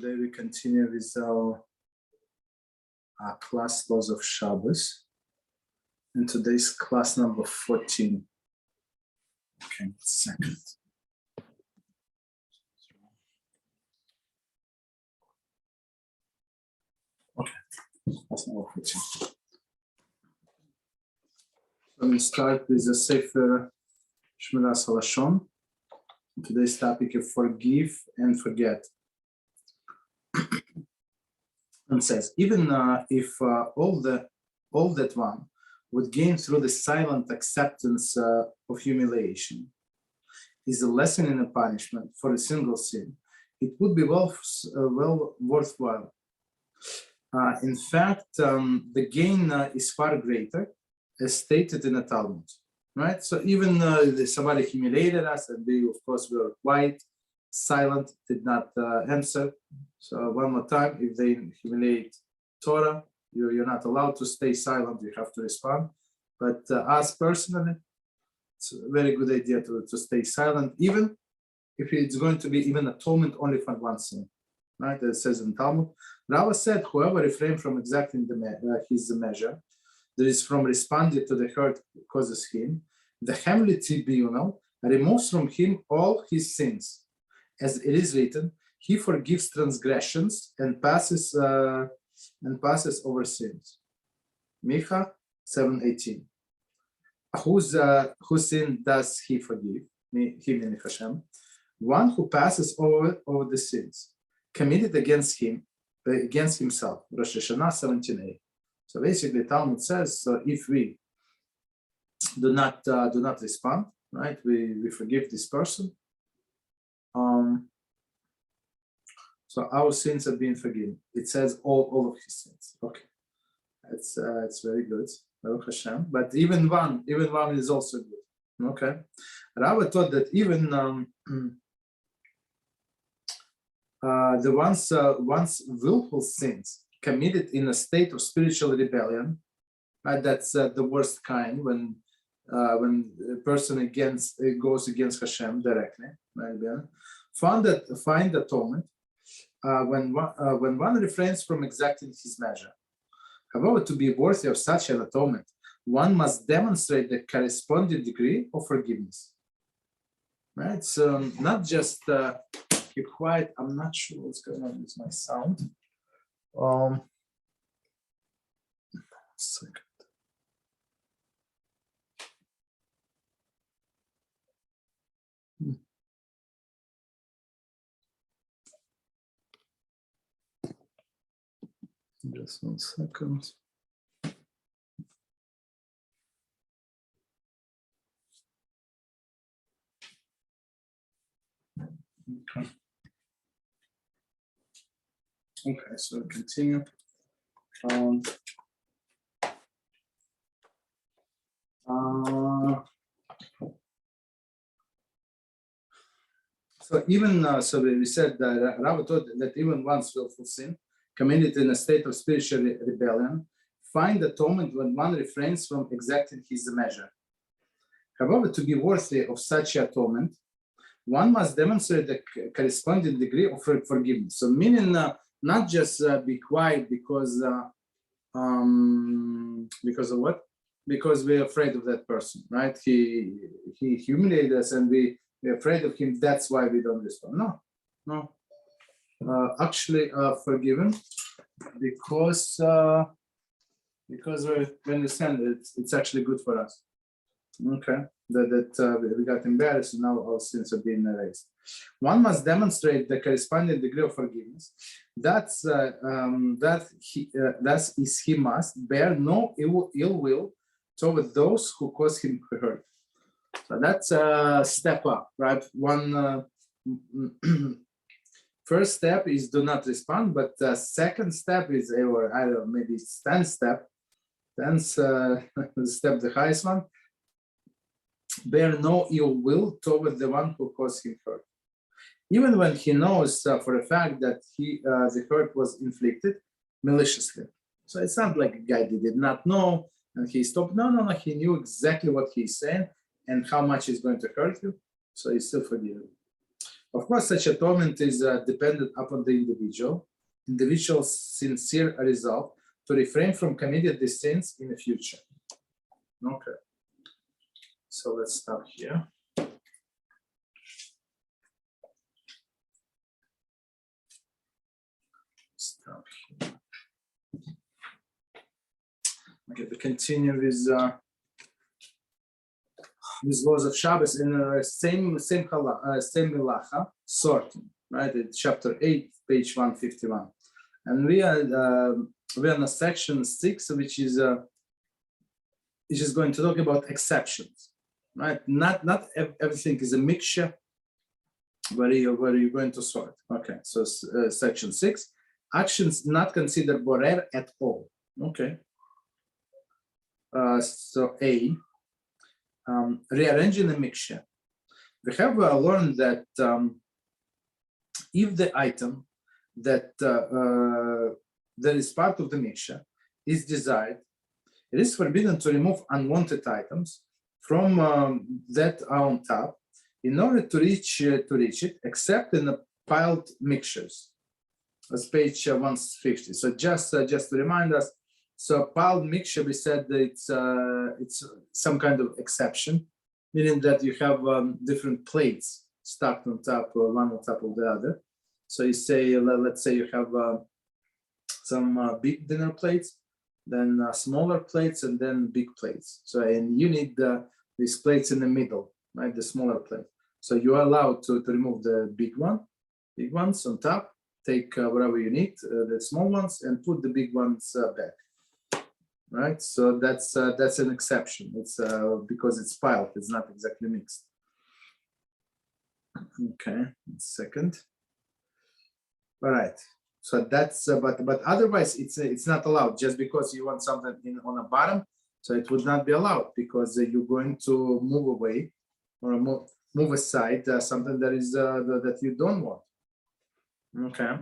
Today we continue with our class laws of Shabbos, and today's class number 14. Okay, second. Okay, class number 14. So we start with the Sefer Shmiras HaLashon. Today's topic is forgive and forget. And says, even if all that one would gain through the silent acceptance of humiliation is a lesson in a punishment for a single sin, it would be well worthwhile. In fact, the gain is far greater, as stated in the Talmud, right? So even somebody humiliated us, and we, of course, were quiet, silent, did not answer. So one more time, if they humiliate Torah, you're not allowed to stay silent, you have to respond. But us personally, it's a very good idea to stay silent, even if it's going to be even atonement only for one sin, right? It says in Talmud, Rava said, whoever refrained from exacting his measure, that is from responding to the hurt causes him, the heavenly tribunal removes from him all his sins. As it is written, he forgives transgressions and passes over sins. Micha 7:18. Whose sin does he forgive? He meaning HaShem. One who passes over the sins committed against himself. Rosh Hashanah 17:8. So basically, Talmud says, so if we do not respond, right? We forgive this person. So our sins have been forgiven. It says all of his sins. Okay, it's very good. Baruch Hashem. But even one is also good. Okay, Rabbi taught that even the one's willful sins committed in a state of spiritual rebellion, right? That's the worst kind when a person goes against Hashem directly, right? Find atonement when one refrains from exacting his measure. However, to be worthy of such an atonement, one must demonstrate the corresponding degree of forgiveness. Right? So not just keep quiet. I'm not sure what's going on with my sound. Second. Just 1 second. Okay, so continue. So even so we said that Rabbi taught that even one's willful sin committed in a state of spiritual rebellion, find atonement when one refrains from exacting his measure. However, to be worthy of such atonement, one must demonstrate the corresponding degree of forgiveness. So meaning not just be quiet because of what? Because we're afraid of that person, right? He humiliated us and we're afraid of him. That's why we don't respond. No. Actually forgiven because we understand that it's actually good for us. Okay, that we got embarrassed and now our sins are being erased. One must demonstrate the corresponding degree of forgiveness. That is he must bear no ill will toward those who cause him hurt. So that's a step up, right? One first step is do not respond, but the second step is, or I don't know, maybe it's 10th step. 10th step, the highest one. Bear no ill will toward the one who caused him hurt, even when he knows for a fact that the hurt was inflicted maliciously. So it's not like a guy that did not know and he stopped. No. He knew exactly what he's saying and how much he's going to hurt you. So he's still forgiven. Of course, such atonement is dependent upon the individual's sincere resolve to refrain from committing these sins in the future. Okay, so let's stop here. Stop here. Okay, we continue with laws of Shabbos in same melacha, sorting, right? It's chapter 8, page 151, and we are in section 6, which is going to talk about exceptions, right? Not everything is a mixture where you're going to sort. Okay, so section 6, actions not considered borer at all. Okay. So A, rearranging a mixture. We have learned that if the item that is part of the mixture is desired, it is forbidden to remove unwanted items from that are on top in order to reach it, except in the piled mixtures. That's page 150. So just to remind us, so piled mixture, we said that it's some kind of exception, meaning that you have different plates stacked on top, one on top of the other. So you say, let's say you have some big dinner plates, then smaller plates, and then big plates. So, and you need these plates in the middle, right? The smaller plate. So you are allowed to remove the big ones on top, take whatever you need, the small ones, and put the big ones back. Right, so that's an exception. It's because it's piled; it's not exactly mixed. Okay, second. All right. So that's but otherwise it's not allowed. Just because you want something on the bottom, so it would not be allowed because you're going to move away or move aside something that is that you don't want. Okay.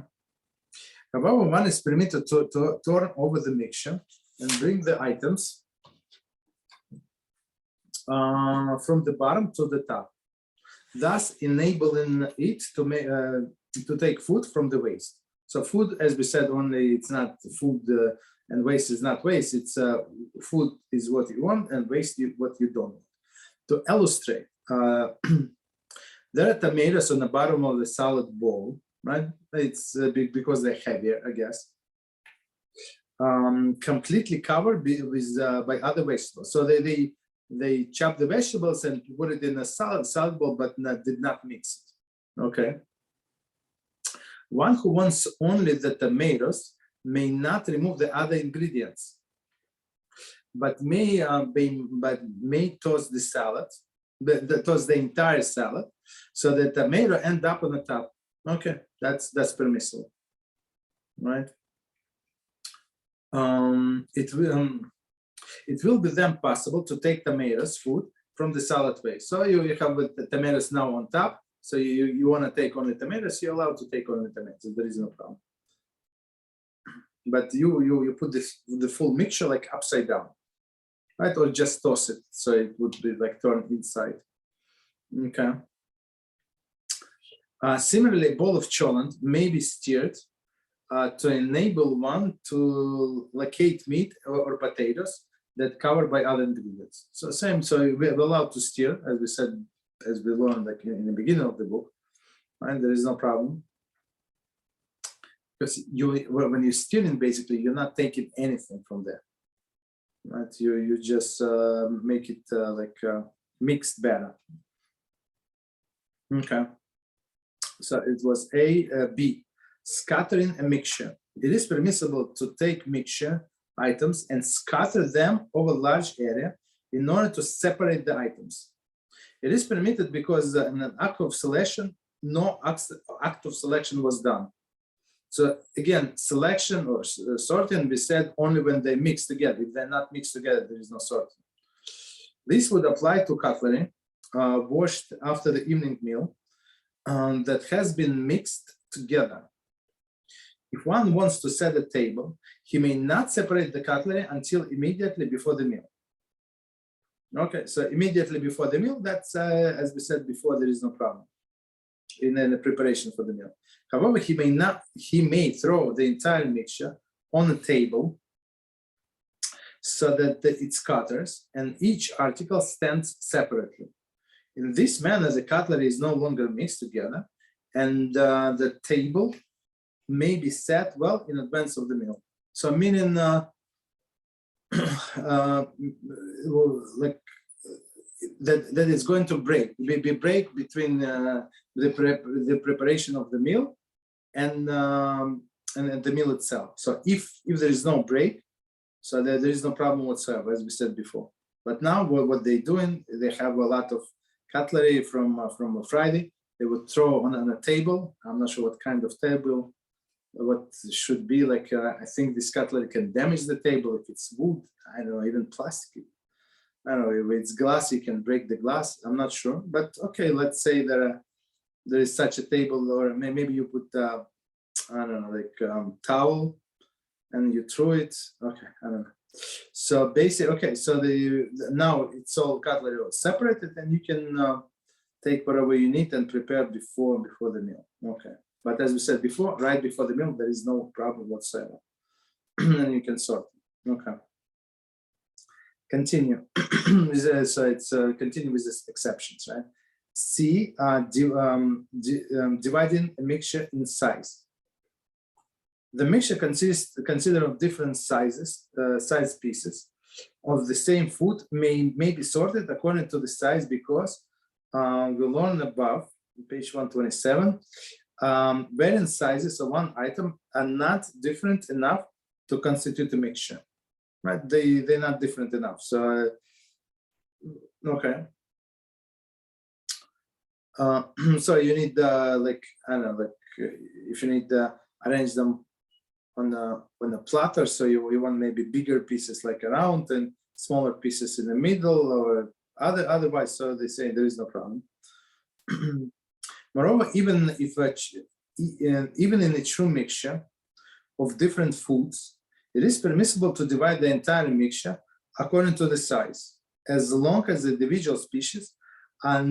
However, one is permitted to turn over the mixture and bring the items from the bottom to the top, thus enabling it to take food from the waste. So food, as we said, only it's not food and waste is not waste. It's food is what you want and waste is what you don't want. To illustrate, there are tomatoes on the bottom of the salad bowl, right? It's because they're heavier, I guess. Completely covered by other vegetables. So they chop the vegetables and put it in a salad bowl, but did not mix it. Okay. One who wants only the tomatoes may not remove the other ingredients, but may toast the salad, toast the entire salad, so the tomato end up on the top. Okay, that's permissible, right? It will be then possible to take tomatoes food from the salad waste. So you have the tomatoes now on top. So you want to take only tomatoes, you're allowed to take only tomatoes. There is no problem. But you put the full mixture like upside down, right? Or just toss it so it would be like turned inside. Okay. Similarly, a bowl of cholent may be stirred to enable one to locate meat or potatoes that covered by other ingredients. So same, so we're allowed to stir, as we said, as we learned like in the beginning of the book, right? There is no problem. Because when you're stirring, basically, you're not taking anything from there, right? You just make it mixed better. Okay. So it was B. Scattering a mixture. It is permissible to take mixture items and scatter them over a large area in order to separate the items. It is permitted because in an act of selection, no act of selection was done. So again, selection or sorting, we said only when they mix together. If they're not mixed together, there is no sorting. This would apply to cutlery washed after the evening meal that has been mixed together. If one wants to set a table, he may not separate the cutlery until immediately before the meal. Okay, so immediately before the meal, that's, as we said before, there is no problem. in the preparation for the meal. However, he may throw the entire mixture on a table so that it scatters and each article stands separately. In this manner, the cutlery is no longer mixed together and the table may be set well in advance of the meal. So meaning like that it's going to break between the preparation of the meal and the meal itself. So if there is no break, so there is no problem whatsoever, as we said before. But now what they're doing, they have a lot of cutlery from a Friday. They would throw on a table. I'm not sure what kind of table, what should be like. I think this cutlery can damage the table if it's wood. I don't know, even plastic. I don't know, if it's glass, you can break the glass. I'm not sure, but okay, let's say there is such a table, or maybe you put I don't know, like towel, and you throw it. Okay, I don't know. So basically, okay, so now it's all cutlery all separated, and you can take whatever you need and prepare before the meal. Okay, but as we said before, right before the meal, there is no problem whatsoever, and you can sort it. Okay. Continue. So it's continue with these exceptions, right? C, dividing a mixture in size. The mixture consider of different sizes, size pieces of the same food may be sorted according to the size because we learned above, page 127, varying sizes of one item are not different enough to constitute a mixture. Right, they're not different enough. So, okay. So you need like I don't know, like if you need arrange them on a platter, so you want maybe bigger pieces like around and smaller pieces in the middle, or otherwise. So they say there is no problem. Moreover, even in a true mixture of different foods, it is permissible to divide the entire mixture according to the size, as long as the individual species are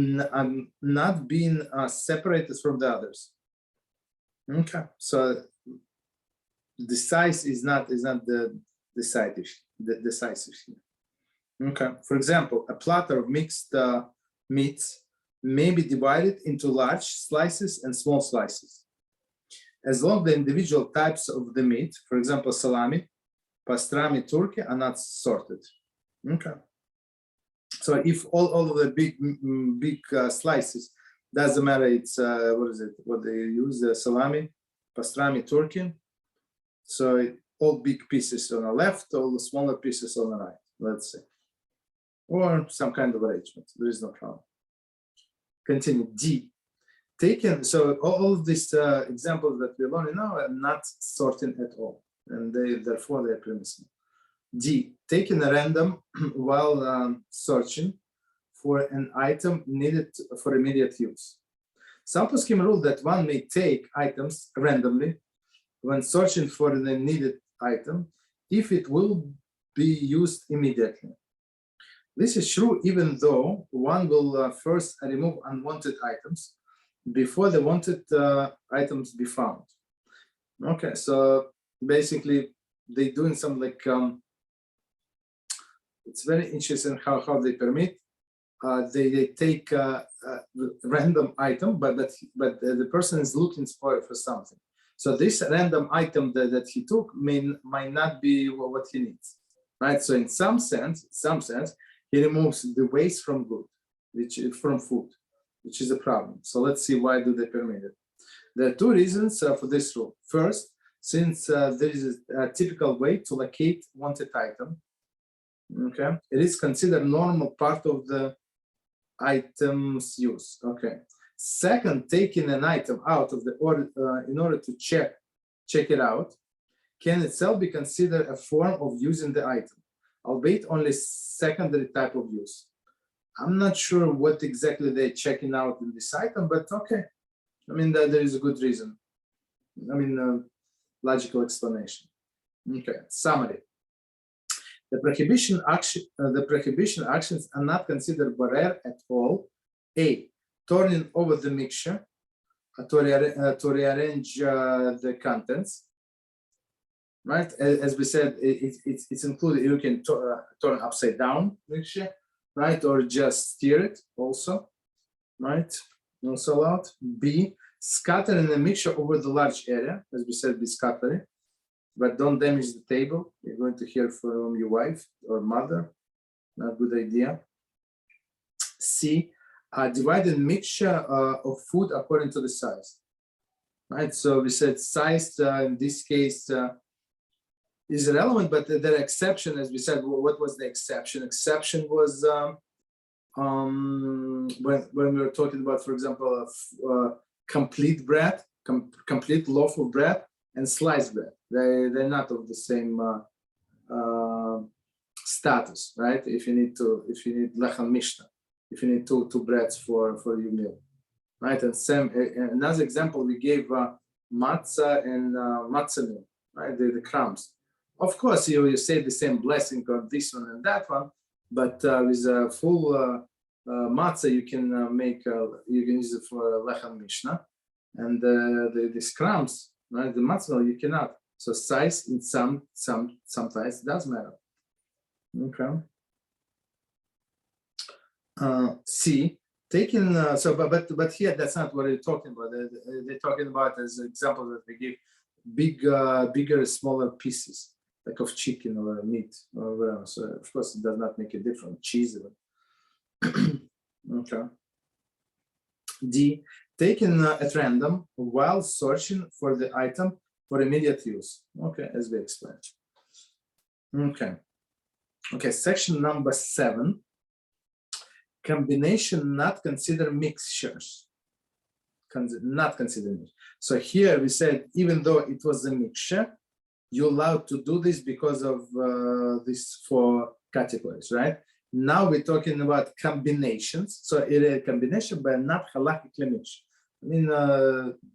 not being separated from the others. Okay, so the size is not the decisive here. Okay, for example, a platter of mixed meats may be divided into large slices and small slices, as long as the individual types of the meat, for example, salami, pastrami, turkey, are not sorted. Okay. So if all of the big slices, doesn't matter, it's what is it? What they use, the salami, pastrami, turkey. So all big pieces on the left, all the smaller pieces on the right. Let's say, or some kind of arrangement. There is no problem. Continue. D. Taken, so all of these examples that we learned now are not sorting at all, and therefore they're permissible. D, taking a random while searching for an item needed for immediate use. Some poskim rule that one may take items randomly when searching for the needed item if it will be used immediately. This is true even though one will first remove unwanted items before the wanted items be found. Okay, so basically they're doing some like it's very interesting how they permit. They take a random item, but the person is looking for something. So this random item that he took might not be what he needs, right? So in some sense, he removes the waste from food, which is a problem. So let's see, why do they permit it? There are two reasons for this rule. First, since there is a typical way to locate wanted item, okay, it is considered normal part of the item's use. Okay. Second, taking an item out of the order in order to check it out can itself be considered a form of using the item, albeit only secondary type of use. I'm not sure what exactly they're checking out in this item, but okay. I mean, there is a good reason. I mean, logical explanation. Okay, summary. The prohibition actions are not considered barer at all. A, turning over the mixture to rearrange the contents, right? As we said, it's included. You can turn upside down mixture, right? Or just stir it also, right? Also allowed. B, scattering the mixture over the large area, as we said, be scattering, but don't damage the table. You're going to hear from your wife or mother. Not a good idea. C, divide the mixture of food according to the size, right? So we said size in this case is relevant, but the exception, as we said, what was the exception? Exception was when we were talking about, for example, complete bread, complete loaf of bread and sliced bread. They're not of the same status, right? If you need lechem mishnah, if you need two breads for your meal, right? And another example we gave matzah and matzah meal, right? The crumbs. Of course, you say the same blessing on this one and that one, but with a full matzah, you can you can use it for lechem mishnah, and the crumbs, right? The matzah you cannot. So size in sometimes does matter. Okay. C, taking but here that's not what they're talking about. They're talking about as example that we give bigger, smaller pieces like of chicken or meat or whatever. So of course it does not make a difference. Cheese even. Okay. D, taken at random while searching for the item for immediate use. Okay, as we explained. Okay, section number 7. Combination not consider mixtures. Not consider mixture. So here we said, even though it was a mixture, you're allowed to do this because of these 4 categories, right? Now we're talking about combinations. So it is a combination, but not halakhically mixture. I mean,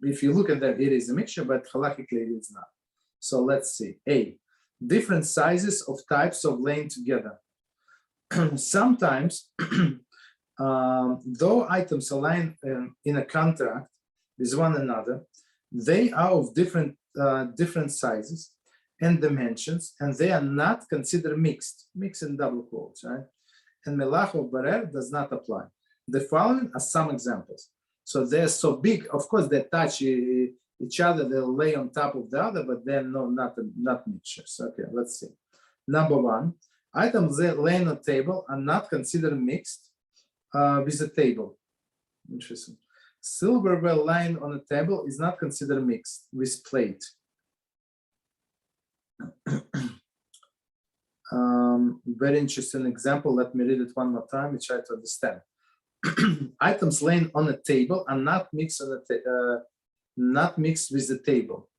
if you look at that, it is a mixture, but halakhically it is not. So let's see. A, different sizes of types of laying together. Sometimes, though items align in a contract with one another, they are of different sizes and dimensions, and they are not considered mixed in double quotes, right? And melach of barer does not apply. The following are some examples. So they're so big, of course, they touch each other, they'll lay on top of the other, but they're not mixtures. Okay, let's see. Number 1, items that lay on a table are not considered mixed with the table. Interesting. Silverware lying on a table is not considered mixed with plate. Very interesting example. Let me read it one more time and try to understand. Items laying on a table are not mixed not mixed with the table.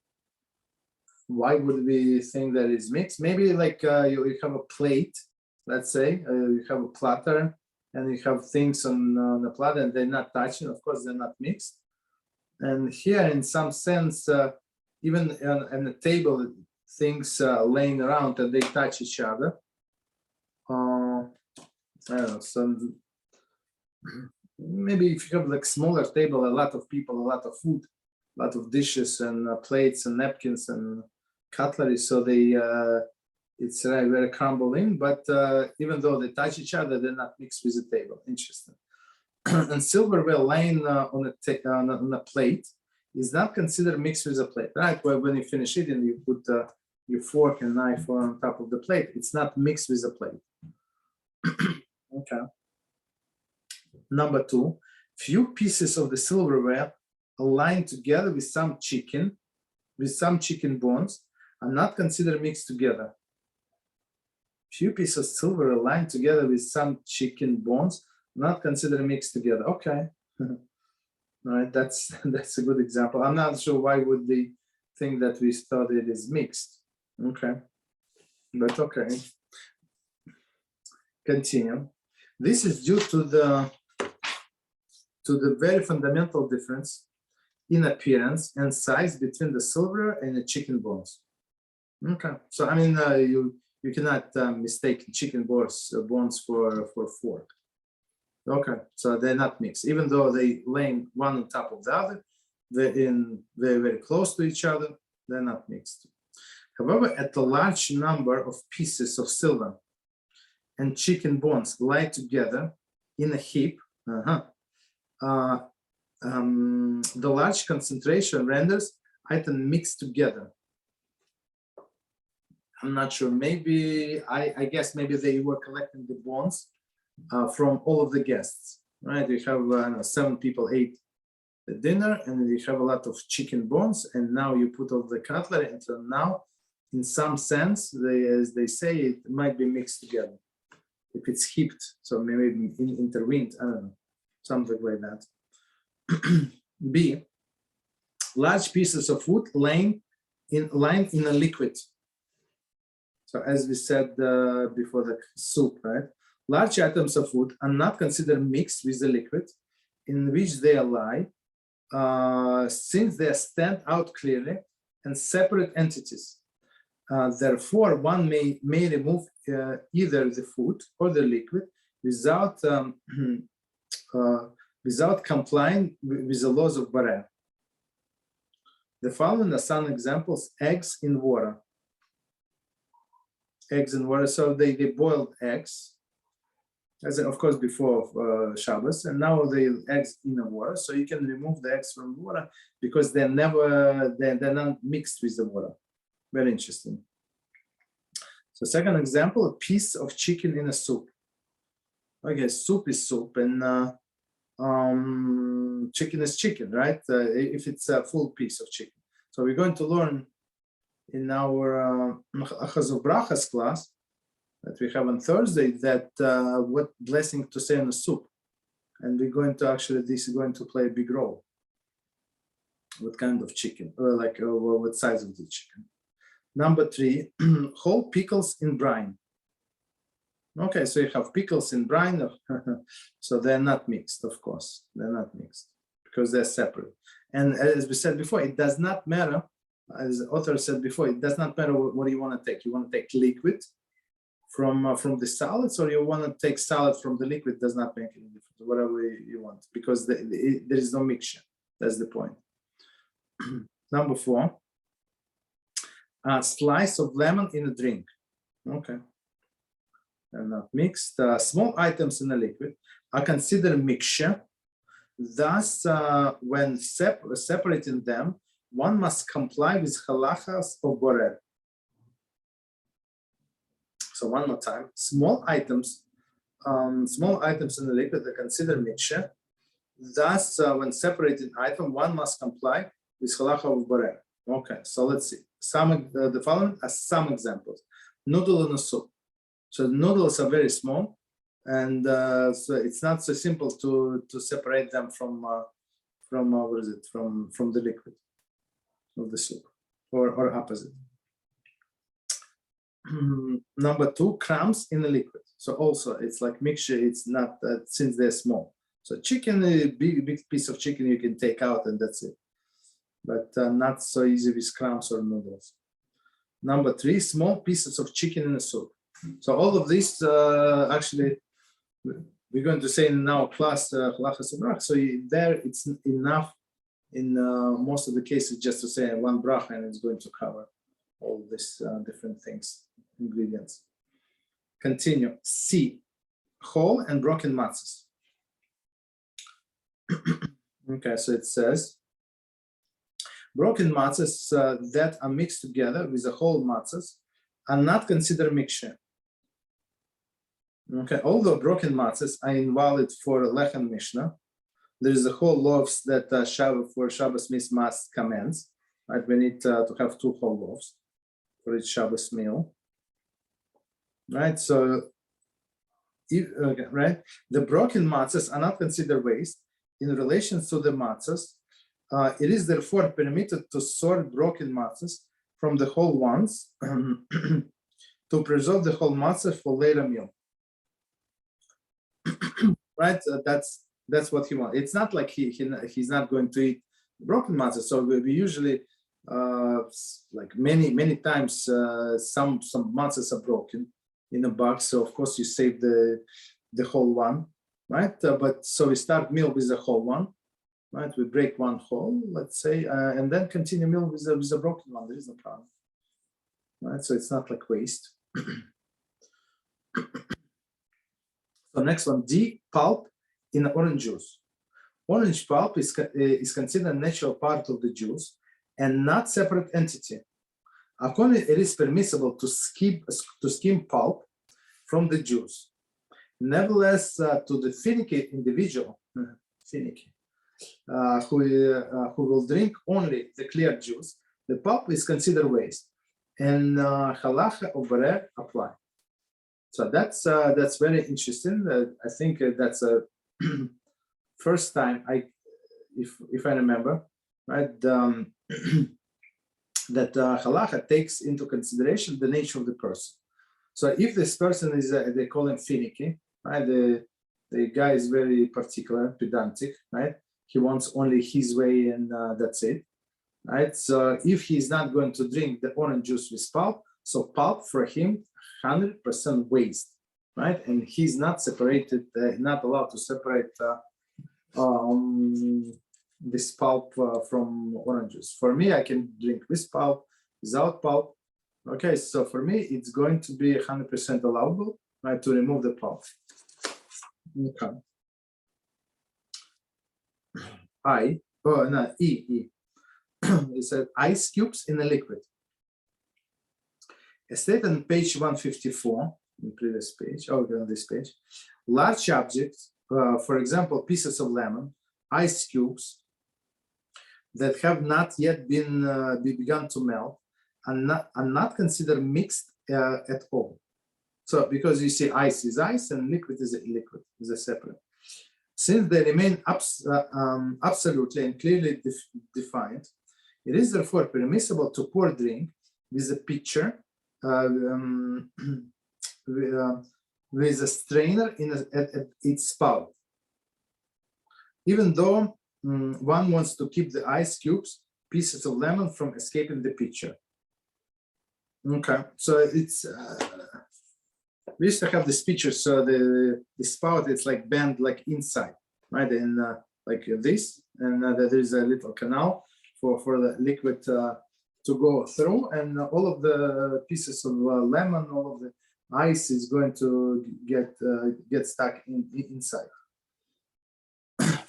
Why would we think that it's mixed? Maybe like you have a plate, let's say, you have a platter, and you have things on the platter and they're not touching. Of course, they're not mixed. And here, in some sense, even on the table, things laying around and they touch each other. I don't know, some maybe if you have like smaller table, a lot of people, a lot of food, a lot of dishes and plates and napkins and cutlery, so they it's very crumbling. But even though they touch each other, they're not mixed with the table. Interesting. And silverware laying on a plate is not considered mixed with a plate, right? Well, when you finish eating, you put your fork and knife on top of the plate. It's not mixed with a plate. Okay. Number 2, few pieces of the silverware aligned together with some chicken bones are not considered mixed together. Few pieces of silver aligned together with some chicken bones not considered mixed together. Okay. All right, that's a good example. I'm not sure why would they think that we thought it is mixed. Okay, but okay. Continue. This is due to the very fundamental difference in appearance and size between the silver and the chicken bones. Okay, so I mean you cannot mistake chicken bones for fork. Okay, so they're not mixed, even though they lay one on top of the other. They're very close to each other. They're not mixed. However, at a large number of pieces of silver and chicken bones lie together in a heap, the large concentration renders item mixed together. I'm not sure. Maybe I guess maybe they were collecting the bones from all of the guests, right? We have 7 people ate the dinner, and we have a lot of chicken bones, and now you put all the cutlery, and so now, in some sense, as they say, it might be mixed together. If it's heaped, so maybe intervened, I don't know, something like that. B, large pieces of wood lined in a liquid. So as we said before, the soup, right? Large items of wood are not considered mixed with the liquid in which they lie, since they stand out clearly and separate entities. Therefore, one may remove either the food or the liquid without complying with the laws of Bara. The following are some examples: eggs in water. Eggs in water. So they boiled eggs, as of course before Shabbos, and now the eggs in the water. So you can remove the eggs from water because they're not mixed with the water. Very interesting. So second example, a piece of chicken in a soup. Okay, soup is soup, and chicken is chicken, right? If it's a full piece of chicken. So we're going to learn in our Brachas class that we have on Thursday that what blessing to say in the soup. And we're going to this is going to play a big role. What kind of chicken, or what size of the chicken. Number 3, whole pickles in brine. Okay, so you have pickles in brine, so they're not mixed, of course. They're not mixed because they're separate. And as we said before, it does not matter, as the author said before, it does not matter what you want to take. You want to take liquid from the salads, or you want to take salad from the liquid, does not make any difference, whatever you want, because there is no mixture. That's the point. Number 4, a slice of lemon in a drink. Okay. They're not mixed. Small items in a liquid are considered mixture. Thus, when separating them, one must comply with halachas of borer. So one more time, small items in the liquid are considered mixture. Thus, when separating item, one must comply with halacha of borer. Okay, so let's see. The following are some examples. Noodle in a soup. So noodles are very small, and so it's not so simple to separate them from the liquid of the soup, or opposite. Number 2, crumbs in the liquid. So also it's like mixture. It's not since they're small. So chicken, a big piece of chicken you can take out and that's it, but not so easy with crumbs or noodles. Number 3, small pieces of chicken in the soup. So all of this actually we're going to say in our class halachas bracha. So there it's enough in most of the cases just to say one bracha, and it's going to cover all these different things, ingredients. Continue. C, whole and broken matzahs. Okay, so it says broken matzahs that are mixed together with the whole matzahs are not considered mixture. Okay, although broken matzahs are invalid for lechem mishnah, there is a whole loaves that for Shabbos must commence. Right, we need to have 2 whole loaves for each Shabbos meal. Right, so right, the broken matzahs are not considered waste in relation to the matzahs. It is therefore permitted to sort broken matzahs from the whole ones to preserve the whole matzah for later meal. Right, that's what he wants. It's not like he's not going to eat broken matzah. So we usually like many times some matzahs are broken in a box. So of course you save the whole one, right? But so we start meal with the whole one, right? We break one hole, let's say, and then continue mill with a broken one. There is no problem, right? So it's not like waste. So next one, D, pulp in orange juice. Orange pulp is considered a natural part of the juice and not separate entity. Accordingly, it is permissible to skim pulp from the juice. Nevertheless, to the finicky individual, who will drink only the clear juice, the pulp is considered waste, and halacha of barer apply. So that's very interesting. I think that's a first time if I remember, right? That halacha takes into consideration the nature of the person. So if this person is, they call him finicky, right? The guy is very particular, pedantic, right? He wants only his way, and that's it, right? So if he's not going to drink the orange juice with pulp, so pulp for him 100% waste, right? And he's not separated, not allowed to separate this pulp from orange juice. For me, I can drink with pulp, without pulp. Okay, so for me, it's going to be 100% allowable, right, to remove the pulp. Okay. E. It said ice cubes in a liquid. As stated on page 154, in previous page, on this page, large objects, for example, pieces of lemon, ice cubes that have not yet been begun to melt, are not considered mixed at all. So because you see ice is ice and liquid is a liquid, is a separate. Since they remain absolutely and clearly defined, it is therefore permissible to pour drink with a pitcher with a strainer at its spout, even though one wants to keep the ice cubes, pieces of lemon from escaping the pitcher. Okay, so it's we used to have this pitcher, so the spout is like bent like inside, right, and like this, and there is a little canal for the liquid to go through, and all of the pieces of lemon, all of the ice is going to get stuck inside.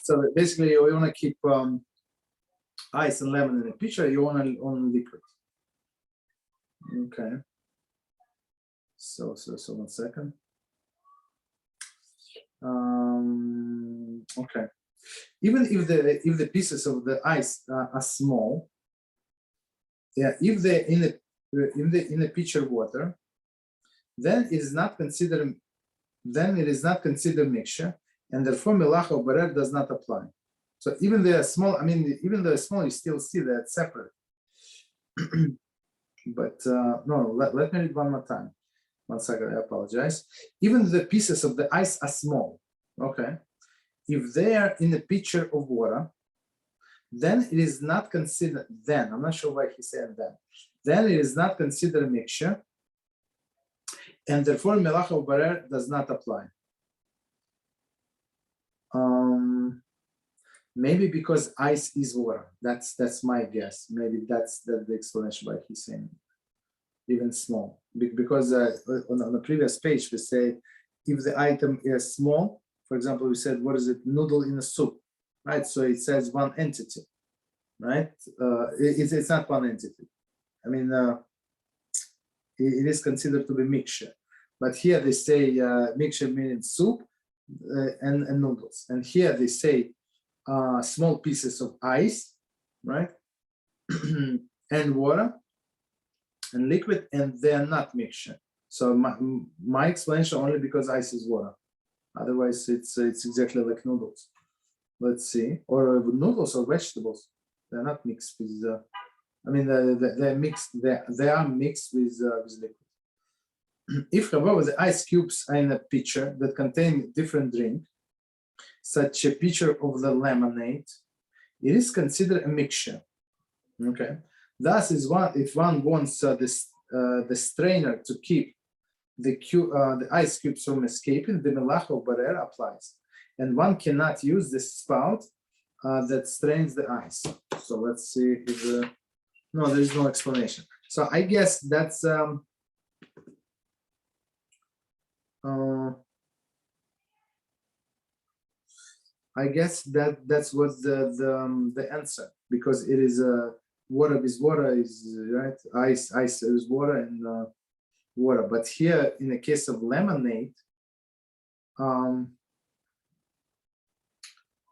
So basically, you want to keep ice and lemon in a pitcher. You want on liquid. Okay. So 1 second. Okay. Even if the pieces of the ice are small, yeah, if they're in a pitcher of water, then it is not considered mixture, and therefore melacha or barer does not apply. So even they are small, I mean, even though they're small, you still see that it's separate. But no, let me read one more time. 1 second, I apologize. Even the pieces of the ice are small, okay? If they are in a pitcher of water, then it is not considered, then, I'm not sure why he said then it is not considered a mixture, and therefore melacha or barer does not apply. Maybe because ice is water. That's my guess. Maybe that's the explanation why he's saying even small. Because on the previous page we say if the item is small, for example, we said what is it, noodle in a soup, right? So it says one entity, right? It's not one entity. I mean, it is considered to be mixture, but here they say mixture meaning soup and noodles, and here they say small pieces of ice, right? And water and liquid, and they're not mixture. So my explanation only because ice is water. Otherwise, it's exactly like noodles. Let's see, or noodles or vegetables. They're not mixed with. I mean, they're mixed. They are mixed with liquid. If, however, the ice cubes are in a pitcher that contain different drink, such a pitcher of the lemonade, it is considered a mixture. Okay. Thus, if one wants the strainer to keep the ice cubes from escaping, the melacha or barer applies, and one cannot use the spout that strains the ice. So let's see if no, there is no explanation. So I guess that's I guess that's what the answer, because it is water is water, is right, ice is water, and water. But here in the case of lemonade,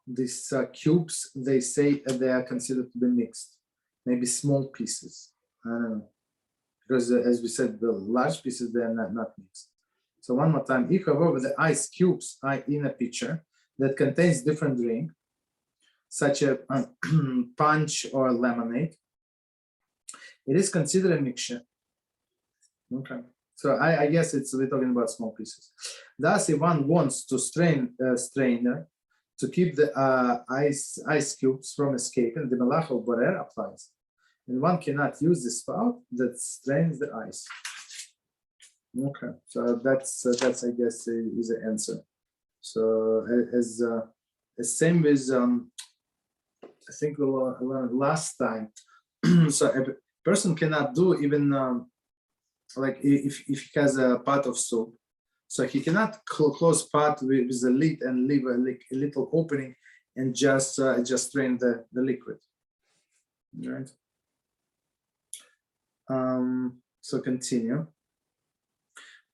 these cubes, they say they are considered to be mixed, maybe small pieces. I don't know, because as we said, the large pieces, they are not mixed. So one more time, if however the ice cubes are in a pitcher that contains different drink, such as punch or lemonade, it is considered a mixture. Okay, so I guess we're talking about small pieces. Thus, if one wants to strain a strainer to keep the ice cubes from escaping, the melach of borer applies, and one cannot use the spout that strains the ice. Okay, so that's I guess is the answer. So as same as I think we learned last time. So a person cannot do even like if he has a pot of soup, so he cannot close pot with the lid and leave a little opening and just drain the liquid, right? So continue.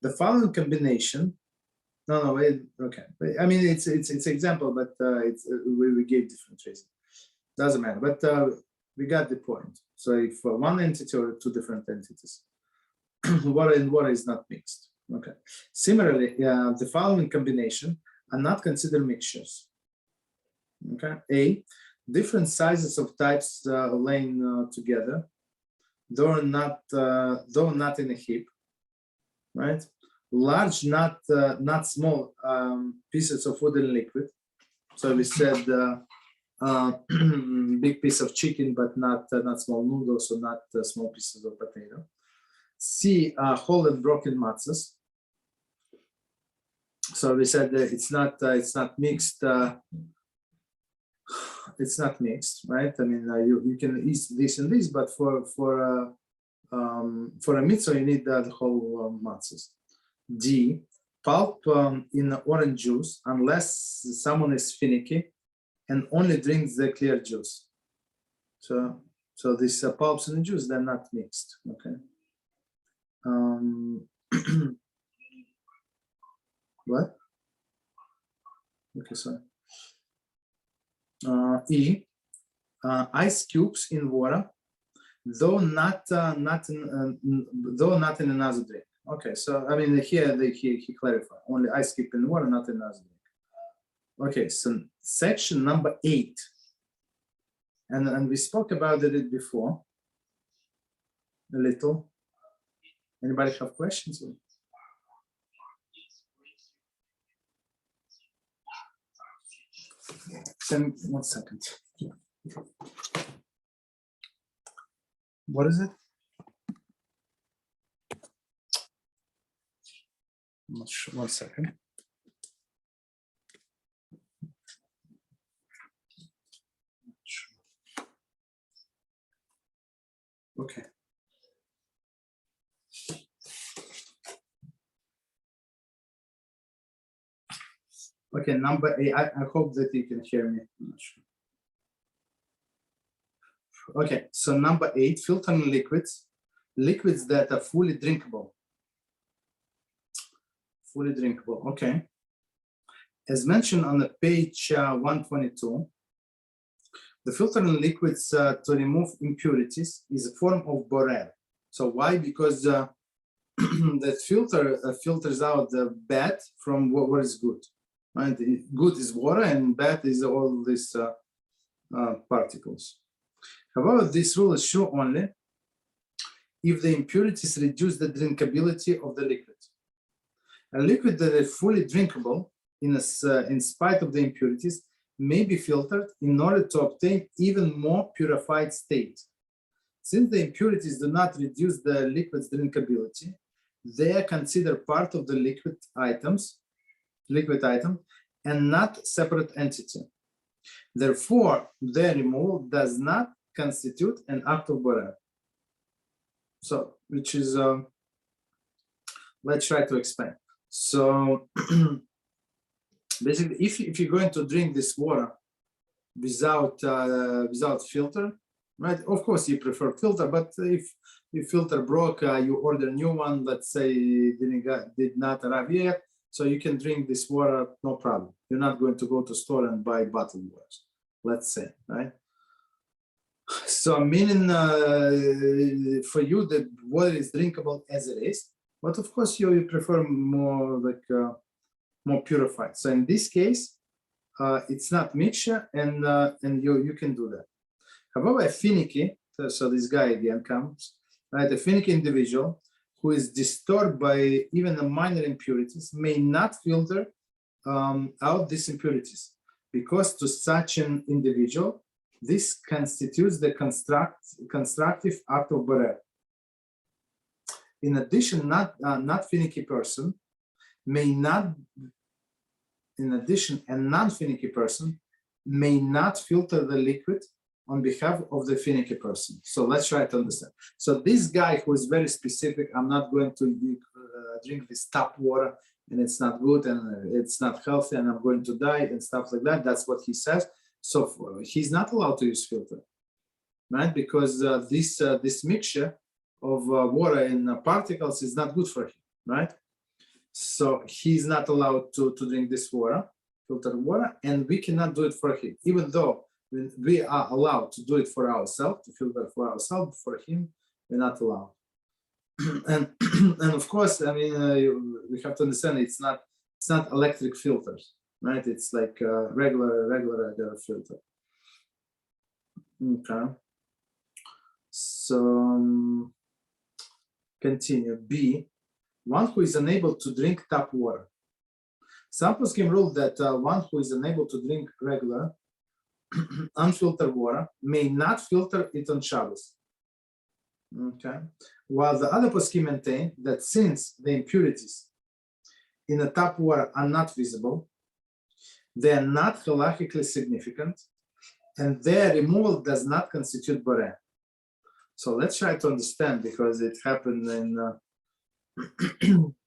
The following combination. No, wait. Okay. I mean, it's example, but we gave different reasons. Doesn't matter. But we got the point. So if one entity or two different entities, water and water is not mixed. Okay. Similarly, the following combination are not considered mixtures. Okay. A, different sizes of types laying together, though not in a heap, right? Large, not small pieces of food and liquid. So we said big piece of chicken, but not small noodles, or not small pieces of potato. C, whole and broken matzahs. So we said that it's not mixed. It's not mixed, right? I mean, you can eat this and this, but for a mitzvah you need the whole matzahs. D, pulp in orange juice, unless someone is finicky and only drinks the clear juice. So these pulps in the juice, they're not mixed. Okay. What? Okay, sorry. E, ice cubes in water, though not in another drink. Okay, so I mean here he clarified only ice cube in water, not in another drink. Okay, so section number 8, and we spoke about it before a little. Anybody have questions? Then 1 second. What is it? I'm not sure. 1 second. Okay. Okay, number 8. I hope that you can hear me. I'm not sure. Okay, so number 8, filtering liquids that are fully drinkable. Fully drinkable. Okay. As mentioned on the page 122, the filtering liquids to remove impurities is a form of borer. So why? Because that filter filters out the bad from what is good. Right? Good is water, and bad is all these particles. However, this rule is true only if the impurities reduce the drinkability of the liquid. A liquid that is fully drinkable, in spite of the impurities, may be filtered in order to obtain even more purified state. Since the impurities do not reduce the liquid's drinkability, they are considered part of the liquid item and not separate entity. Therefore, their removal does not constitute an act of borer. So, which is, let's try to explain. So, basically, if you're going to drink this water without filter, right? Of course, you prefer filter, but if your filter broke, you order a new one. Let's say did not arrive yet, so you can drink this water, no problem. You're not going to go to store and buy bottled water, let's say, right? So meaning for you the water is drinkable as it is, but of course you prefer more like more purified. So in this case, it's not mixture, and you can do that. However, a finicky, so this guy again comes, right? A finicky individual who is disturbed by even the minor impurities may not filter out these impurities, because to such an individual, this constitutes the constructive act of borer. In addition, not finicky person may not. In addition, a non-finicky person may not filter the liquid on behalf of the finicky person. So let's try to understand. So this guy who is very specific, I'm not going to drink this tap water, and it's not good, and it's not healthy, and I'm going to die, and stuff like that. That's what he says. So he's not allowed to use filter, right? Because this mixture of water and particles is not good for him, right? So he's not allowed to drink this water, filtered water, and we cannot do it for him, even though we are allowed to do it for ourselves, to filter for ourselves. For him, we're not allowed. and of course, I mean, we have to understand it's not electric filters, right? It's like a regular filter. Okay. So continue. B, one who is unable to drink tap water. Some poskim rule that one who is unable to drink regular unfiltered water may not filter it on Shabbos. Okay. While the other poskim maintain that since the impurities in the tap water are not visible, they are not halachically significant, and their removal does not constitute borer. So let's try to understand, because it happened in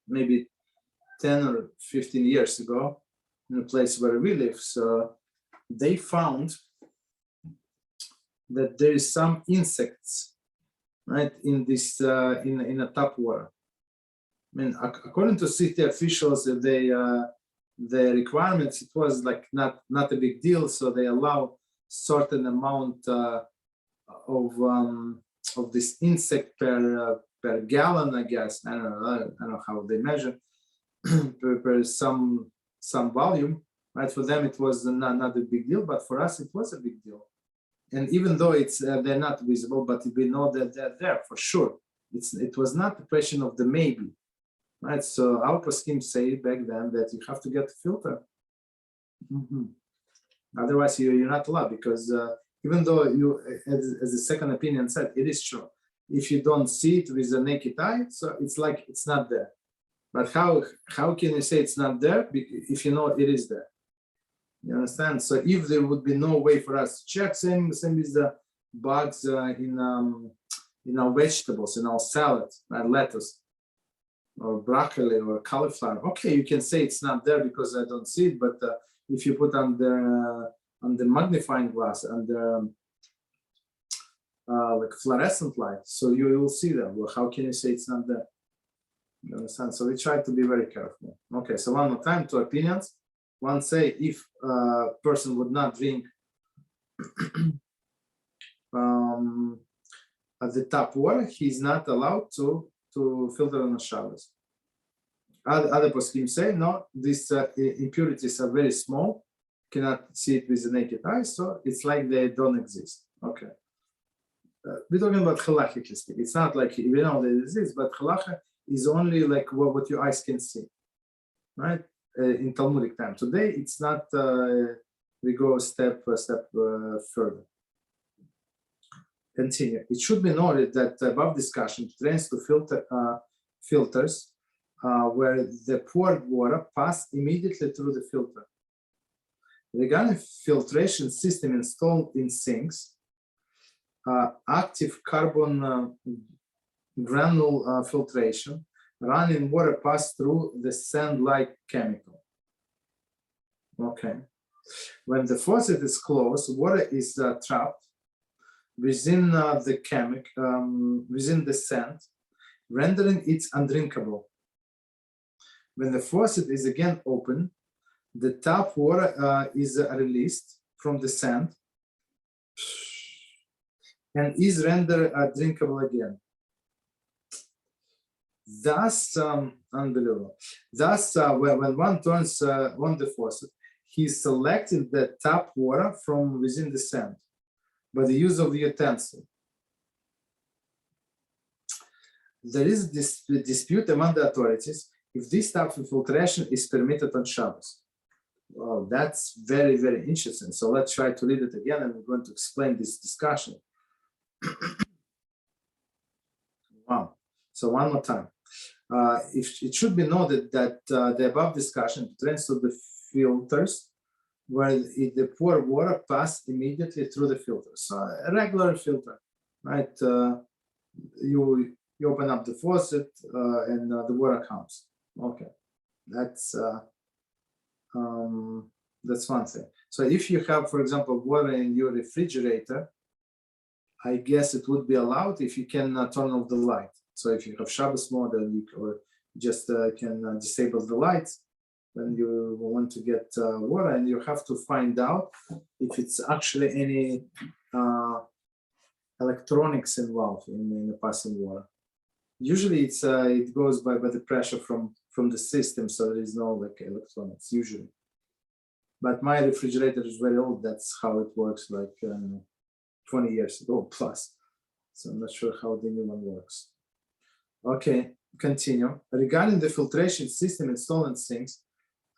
maybe 10 or 15 years ago in a place where we live. So they found that there is some insects, right, in this in a tap water. I mean, according to city officials, the requirements, it was like not a big deal, so they allow certain amount of this insect per gallon, I guess. I don't know how they measure per some volume, right? For them it was not a big deal, but for us it was a big deal. And even though it's they're not visible, but we know that they're there for sure. It was not a question of the maybe, right? So our poskim say back then that you have to get a filter. Otherwise you're not allowed, because even though you, as the second opinion said, it is true. If you don't see it with the naked eye, so it's like it's not there. But how can you say it's not there if you know it is there? You understand? So if there would be no way for us to check, same with the bugs in our vegetables, in our salad, lettuce, or broccoli, or cauliflower. Okay, you can say it's not there because I don't see it. But if you put on the magnifying glass and like fluorescent light, so you will see them. Well, how can you say it's not there? You understand? So we try to be very careful. Okay, so one more time, two opinions. One say if a person would not drink at the tap water, he's not allowed to filter on the Shabbos. Other poskim say no, these impurities are very small, cannot see it with the naked eye, so it's like they don't exist. Okay. We're talking about halachically speaking. It's not like we know they exist, but halacha is only like what your eyes can see, right? In Talmudic time. Today, it's not. We go step further. Continue. It should be noted that above discussion pertains to filters where the poured water passed immediately through the filter. Regarding filtration system installed in sinks, active carbon granule filtration, running water pass through the sand-like chemical. Okay. When the faucet is closed, water is trapped within the chemical, within the sand, rendering it undrinkable. When the faucet is again open, the tap water is released from the sand and is rendered drinkable again. Thus, unbelievable. Thus, when one turns on the faucet, he's selecting the tap water from within the sand by the use of the utensil. There is this dispute among the authorities if this type of filtration is permitted on Shabbos. Well, that's very, very interesting. So let's try to read it again, and we're going to explain this discussion. Wow. So one more time. If it should be noted that the above discussion pertains to the filters where the poor water passed immediately through the filter. So a regular filter, right? You open up the faucet and the water comes. Okay, that's one thing. So if you have, for example, water in your refrigerator, I guess it would be allowed if you can turn off the light. So if you have Shabbos mode, and you just can disable the lights when you want to get water, and you have to find out if it's actually any electronics involved in the passing water. Usually it goes by the pressure from the system, so there is no like electronics usually. But my refrigerator is very old. That's how it works, like 20 years ago plus. So I'm not sure how the new one works. Okay, continue. Regarding the filtration system installed in sinks,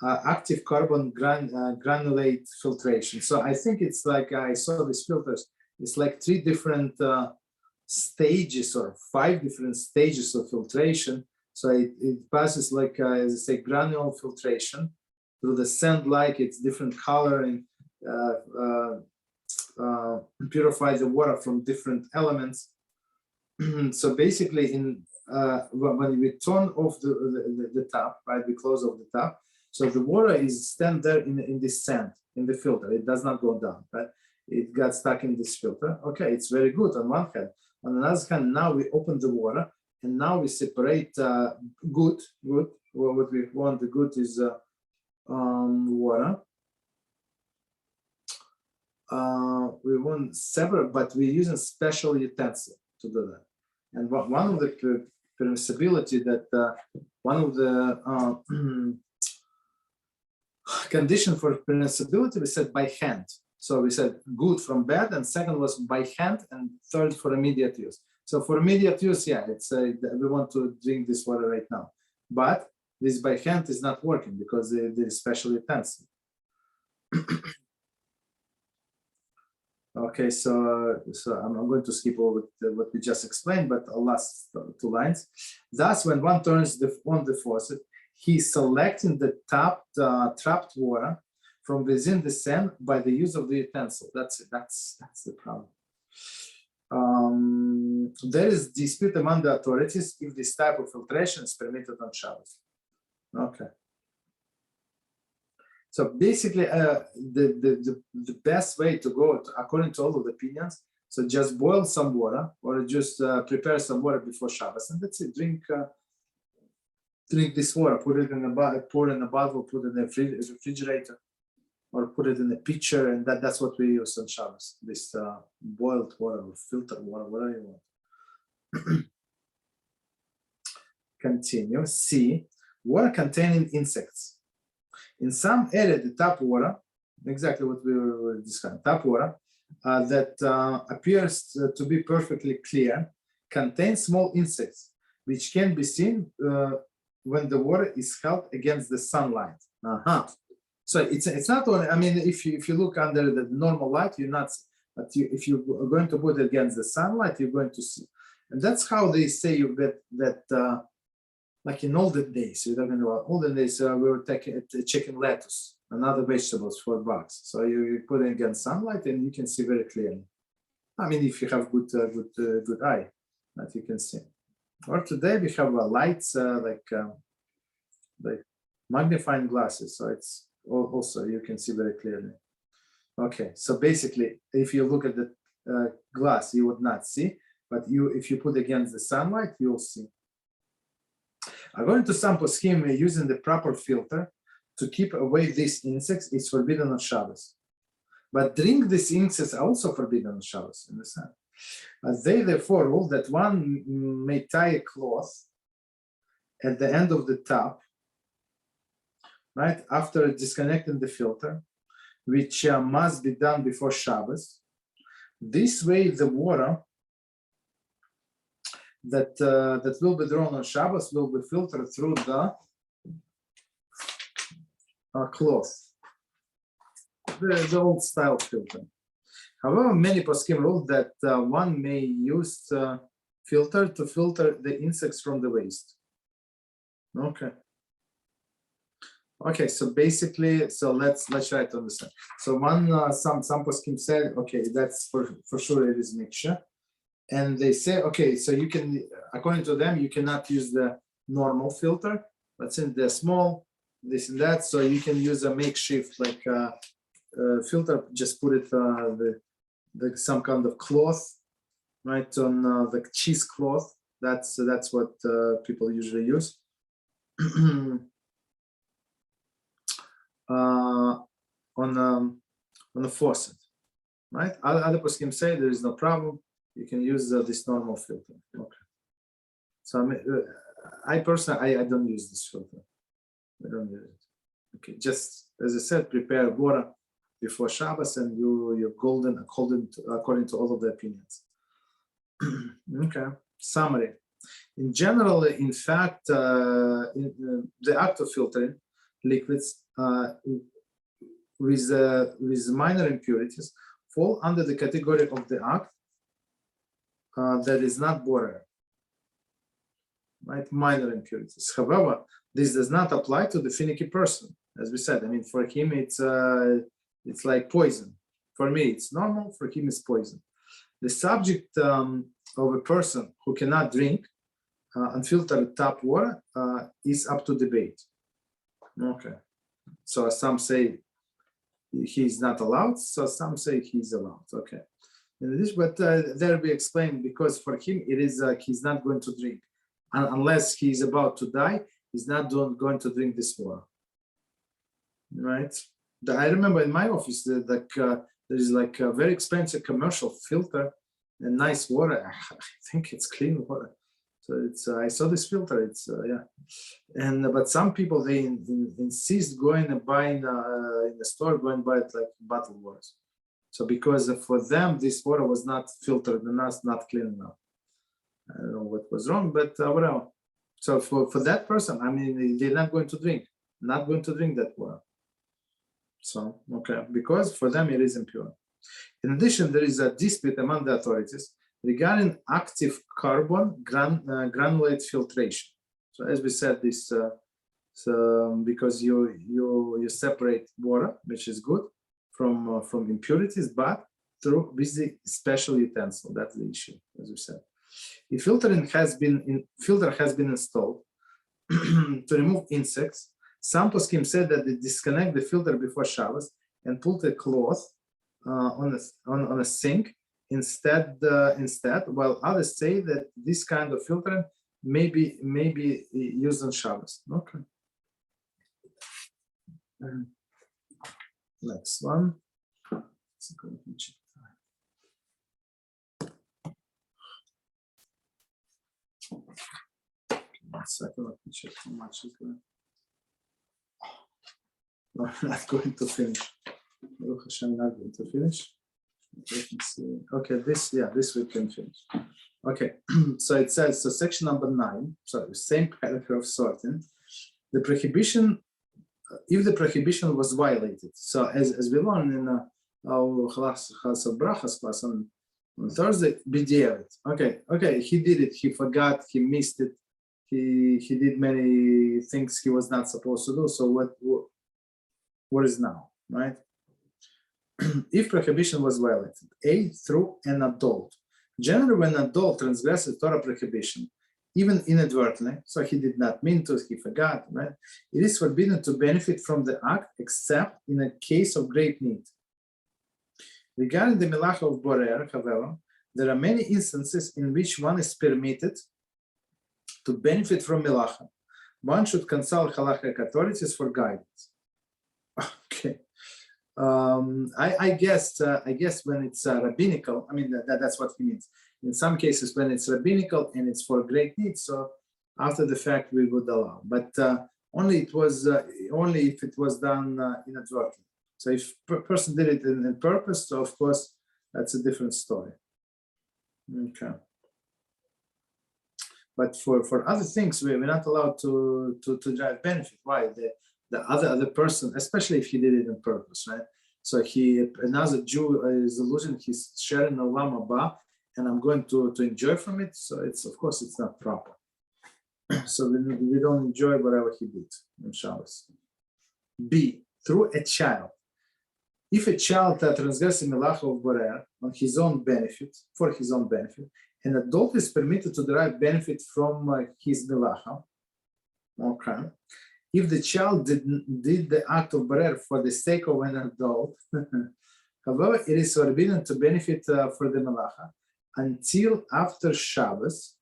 active carbon granulate filtration. So I think it's like, I saw these filters, it's like 3 different stages or 5 different stages of filtration. So it passes like, as I say, granule filtration through the sand, like it's different color, and purifies the water from different elements. So basically, when we turn off the tap, right, we close off the tap, so the water is stand there in this sand, in the filter. It does not go down, right? It got stuck in this filter. Okay, it's very good on one hand. On another hand, now we open the water, and now we separate good. Well, what we want, the good is water. We want separate, but we're using special utensil to do that. And one of the permissibility that one of the condition for permissibility, we said by hand. So we said good from bad, and second was by hand, and third for immediate use. So for immediate use, yeah, it's we want to drink this water right now, but this by hand is not working because there is special utensil. Okay, so I'm going to skip over what we just explained, but the last 2 lines. Thus, when one turns on the faucet, he's selecting the trapped water from within the sand by the use of the utensil. That's it. That's the problem. There is dispute among the authorities if this type of filtration is permitted on Shabbos. Okay. So basically, the best way to go, according to all of the opinions, so just boil some water, or just prepare some water before Shabbos, and that's it. Drink this water. Put it in a bottle, pour it in a bottle, put it in the refrigerator, or put it in a pitcher, and that's what we use on Shabbos. This boiled water or filtered water, whatever you want. Continue. C. Water containing insects. In some area, the tap water, exactly what we were discussing, tap water that appears to be perfectly clear, contains small insects, which can be seen when the water is held against the sunlight. So it's not only, I mean, if you look under the normal light, you're not, but if you're going to put it against the sunlight, you're going to see. And that's how they say that like in olden days, you're talking about olden days, we were checking lettuce. Another vegetables, $4. So you put it against sunlight and you can see very clearly. I mean, if you have good eye, that you can see. Or today we have lights like magnifying glasses, so it's also you can see very clearly. Okay, so basically, if you look at the glass, you would not see, but if you put against the sunlight, you'll see. According to some poskim, using the proper filter to keep away these insects is forbidden on Shabbos. But drink these insects are also forbidden on Shabbos in the sun. They therefore rule that one may tie a cloth at the end of the tap, right, after disconnecting the filter, which must be done before Shabbos. This way, the water that will be drawn on Shabbos will be filtered through the cloth, the old style filter. However, many poskim rule that one may use filter to filter the insects from the waste. Okay, so basically, so let's try to understand. So some poskim said, okay, that's for sure it is mixture, and they say, okay, so you can, according to them, you cannot use the normal filter, but since they're small, this and that, so you can use a makeshift like filter. Just put it some kind of cloth, right, on the cheesecloth. That's what people usually use. On a faucet, right? Other poskim say there is no problem. You can use this normal filter. Okay. So I personally, I don't use this filter. I don't use it. Okay, just as I said, prepare water before Shabbos, and you're golden according to all of the opinions. Okay. Summary. In general, in fact, the act of filtering liquids with minor impurities fall under the category of the act that is not border, right? Minor impurities. However, this does not apply to the finicky person, as we said. I mean, for him, it's like poison. For me, it's normal. For him, it's poison. The subject of a person who cannot drink unfiltered tap water is up to debate. Okay, so some say he's not allowed, so some say he's allowed. Okay, and this, but there we explain, because for him it is he's not going to drink unless he's about to die. He's not going to drink this water, right? I remember in my office that there is like a very expensive commercial filter and nice water. I think it's clean water. So it's I saw this filter. It's yeah, and but some people they insist going and buying in the store, going buy it like bottled water. So because for them this water was not filtered enough, not clean enough. I don't know what was wrong, but whatever. So for that person, I mean, they're not going to drink that water. So okay, because for them it is impure. In addition, there is a dispute among the authorities regarding active carbon granulate filtration. So as we said, this because you separate water, which is good, from impurities, but through with the special utensil. That's the issue, as we said. If filter has been installed to remove insects, some poskim said that they disconnect the filter before Shabbos and put a cloth on a sink instead, while others say that this kind of filtering may be used on Shabbos. Okay. Next one. One second, let me check how much is there. No, I'm not going to finish. HaShem, not going to finish. Let me see. Okay, this we can finish. Okay, so it says, so section number 9, so same paragraph sorting, the prohibition, if the prohibition was violated. So as we learned in our class of brachas class on Thursday, b'diavad. Okay, he did it, he forgot, he missed it, he did many things he was not supposed to do. So what is now, right? If prohibition was violated, A, through an adult. Generally, when an adult transgresses Torah prohibition, even inadvertently, so he did not mean to, he forgot, right? It is forbidden to benefit from the act except in a case of great need. Regarding the melacha of borer, however, there are many instances in which one is permitted to benefit from melacha. One should consult halachic authorities for guidance. Okay. I guess when it's rabbinical, I mean that's what he means. In some cases, when it's rabbinical and it's for great need, so after the fact we would allow, but only if it was done inadvertently. So if a person did it in purpose, so of course that's a different story. Okay. But for other things, we're not allowed to drive benefit. Why? The other person, especially if he did it on purpose, right? So another Jew is illusion, he's sharing olam haba, and I'm going to enjoy from it. So of course it's not proper. So we don't enjoy whatever he did on Shabbos. B, through a child. If a child transgresses melacha of borer on his own benefit, for his own benefit, an adult is permitted to derive benefit from his melacha. Okay. If the child did the act of borer for the sake of an adult, however, it is forbidden to benefit for the melacha until after Shabbos,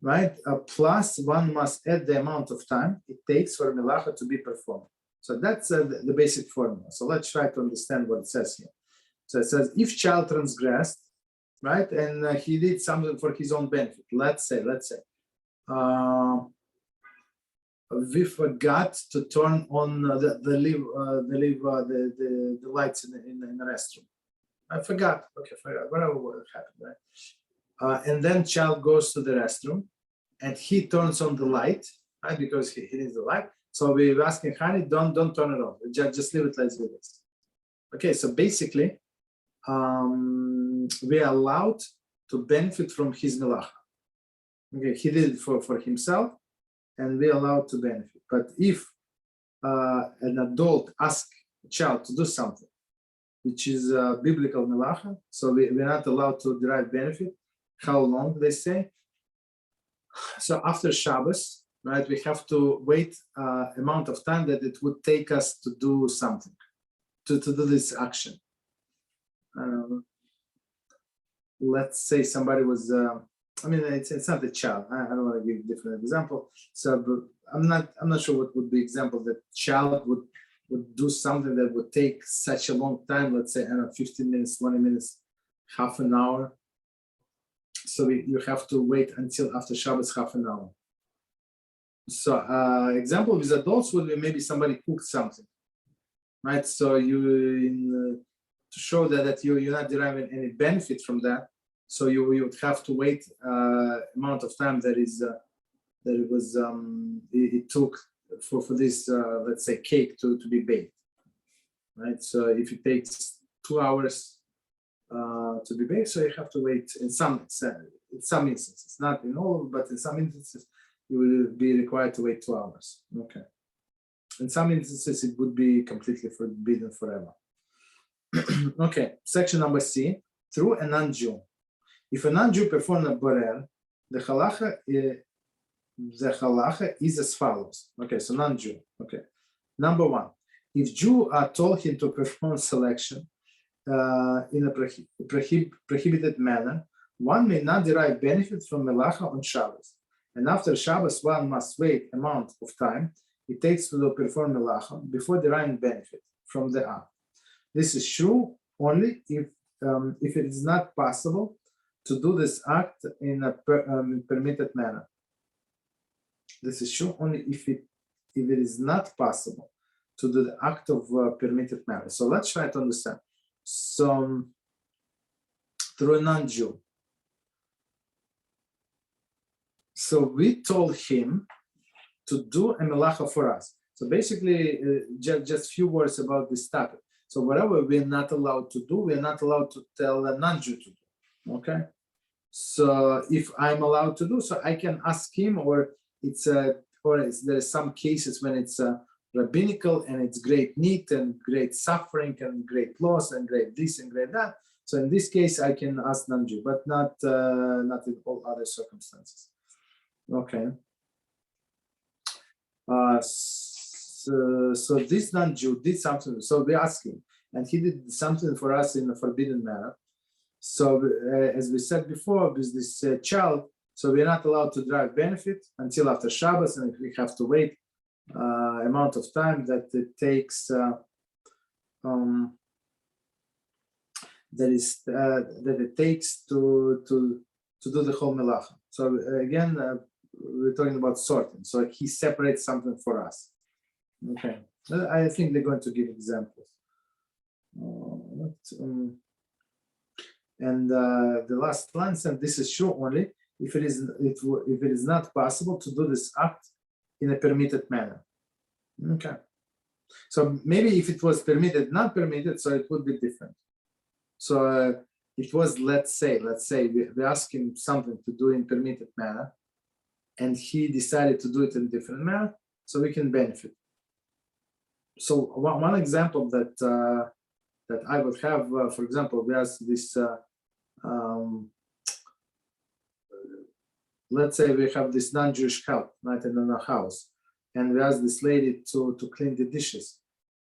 right? Plus, one must add the amount of time it takes for melacha to be performed. So that's the basic formula. So let's try to understand what it says here. So it says, if child transgressed, right, and he did something for his own benefit. Let's say, we forgot to turn on the lights in the restroom. I forgot. Okay, whatever happened, right? And then child goes to the restroom, and he turns on the light, right, because he needs the light. So we're asking, honey, don't turn it off. Just leave it like this. Okay, so basically, we are allowed to benefit from his melacha. Okay, he did it for himself, and we are allowed to benefit. But if an adult asks a child to do something, which is biblical melacha, so we're not allowed to derive benefit. How long, they say? So after Shabbos, right, we have to wait amount of time that it would take us to do something, to do this action. Let's say somebody was, I mean, it's not a child. I don't want to give a different example. So but I'm not sure what would be example that child would do something that would take such a long time. Let's say, I don't know, 15 minutes, 20 minutes, half an hour. So you have to wait until after Shabbos, half an hour. So example with adults would be maybe somebody cooked something, right? So to show that you're not deriving any benefit from that, so you would have to wait amount of time that it took for this let's say cake to be baked, right? So if it takes 2 hours to be baked, so you have to wait in some instances, not in all, but in some instances you will be required to wait 2 hours. Okay. In some instances it would be completely forbidden forever. Okay, section number C, through a non-Jew. If a non-Jew performed a borer, the halacha is as follows. Okay, so non-Jew. Okay, number one, if Jew told him to perform selection in a prohibited manner, one may not derive benefit from melacha on Shabbos. And after Shabbos, one must wait amount of time it takes to perform melacha before deriving benefit from the act. This is true only if it is not possible to do this act in a permitted manner. This is true only if it is not possible to do the act of permitted manner. So let's try to understand. So through a non-Jew. So we told him to do a melacha for us. So basically, just few words about this topic. So whatever we're not allowed to do, we're not allowed to tell a non-Jew to do. Okay. So if I'm allowed to do, so I can ask him, or there are some cases when it's rabbinical, and it's great need and great suffering and great loss and great this and great that. So in this case, I can ask non-Jew, but not in all other circumstances. Okay. So this non-Jew did something. So we asked him, and he did something for us in a forbidden manner. So as we said before, with this child, so we're not allowed to derive benefit until after Shabbos, and we have to wait amount of time that it takes. That it takes to do the whole melacha. So again, we're talking about sorting. So he separates something for us. Okay, I think they're going to give examples. And the last line said, "This is true only if it is not possible to do this act in a permitted manner." Okay, so maybe if it was permitted, not permitted, so it would be different. So it was, let's say we asked him something to do in permitted manner, and he decided to do it in different manner, so we can benefit. So one example that I would have, for example, we asked this. Let's say we have this non-Jewish help, right, in our house, and we ask this lady to clean the dishes,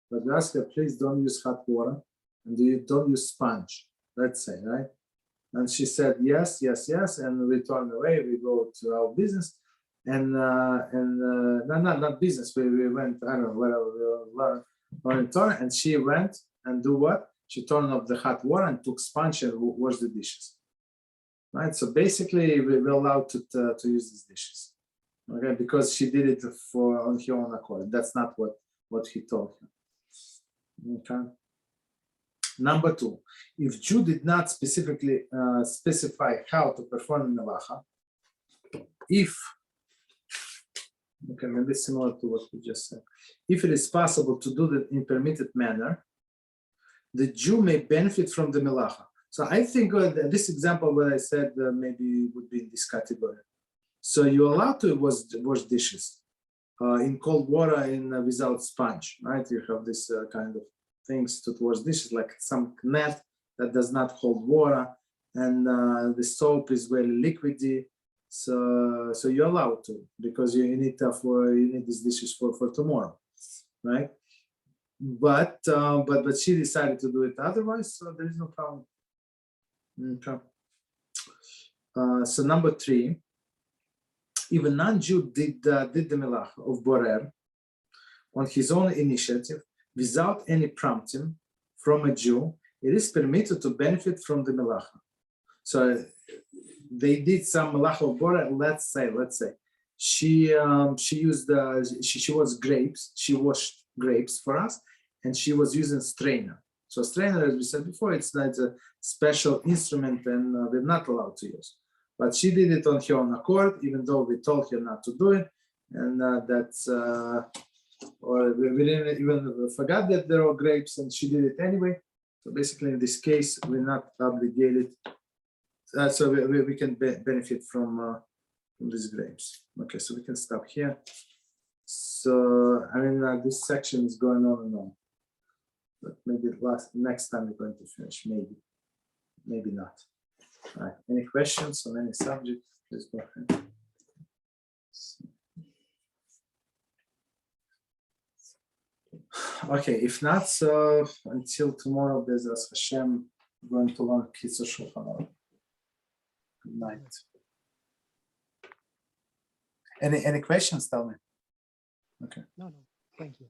but we ask her, please don't use hot water. And don't use sponge, let's say, right? And she said yes, and we turn away. We go to our business, and not business. We went, I don't know, whatever we learned Torah, and she went and do what? She turned off the hot water and took sponge and washed the dishes, right? So basically, we're allowed to use these dishes, okay? Because she did it on her own accord. That's not what he told her, okay? Number two, if Jew did not specifically specify how to perform melacha, maybe similar to what we just said, if it is possible to do that in permitted manner, the Jew may benefit from the melacha. So I think this example where I said maybe would be in this category. So you're allowed to wash dishes in cold water without sponge, right? You have this kind of things to wash dishes, like some net that does not hold water, and the soap is very liquidy. So you're allowed to, because you need these dishes for tomorrow, right? But she decided to do it otherwise, so there is no problem. Okay. So number three, even non-Jew did the melacha of borer on his own initiative, without any prompting from a Jew, it is permitted to benefit from the melacha. So they did some melacha of borer. Let's say she was grapes. She washed grapes for us, and she was using strainer. So strainer, as we said before, it's not a special instrument, and we're not allowed to use. But she did it on her own accord, even though we told her not to do it, and or we didn't even forgot that there are grapes, and she did it anyway. So basically, in this case, we're not obligated. So we can benefit from these grapes. Okay, so we can stop here. So I mean, this section is going on and on, but maybe next time we're going to finish. Maybe not. All right. Any questions on any subject? Please go ahead. Okay, if not, so until tomorrow, Bezras HaShem, we're going to learn Kitzur Shulchan Aruch. Good night. Any questions? Tell me. Okay. No. Thank you.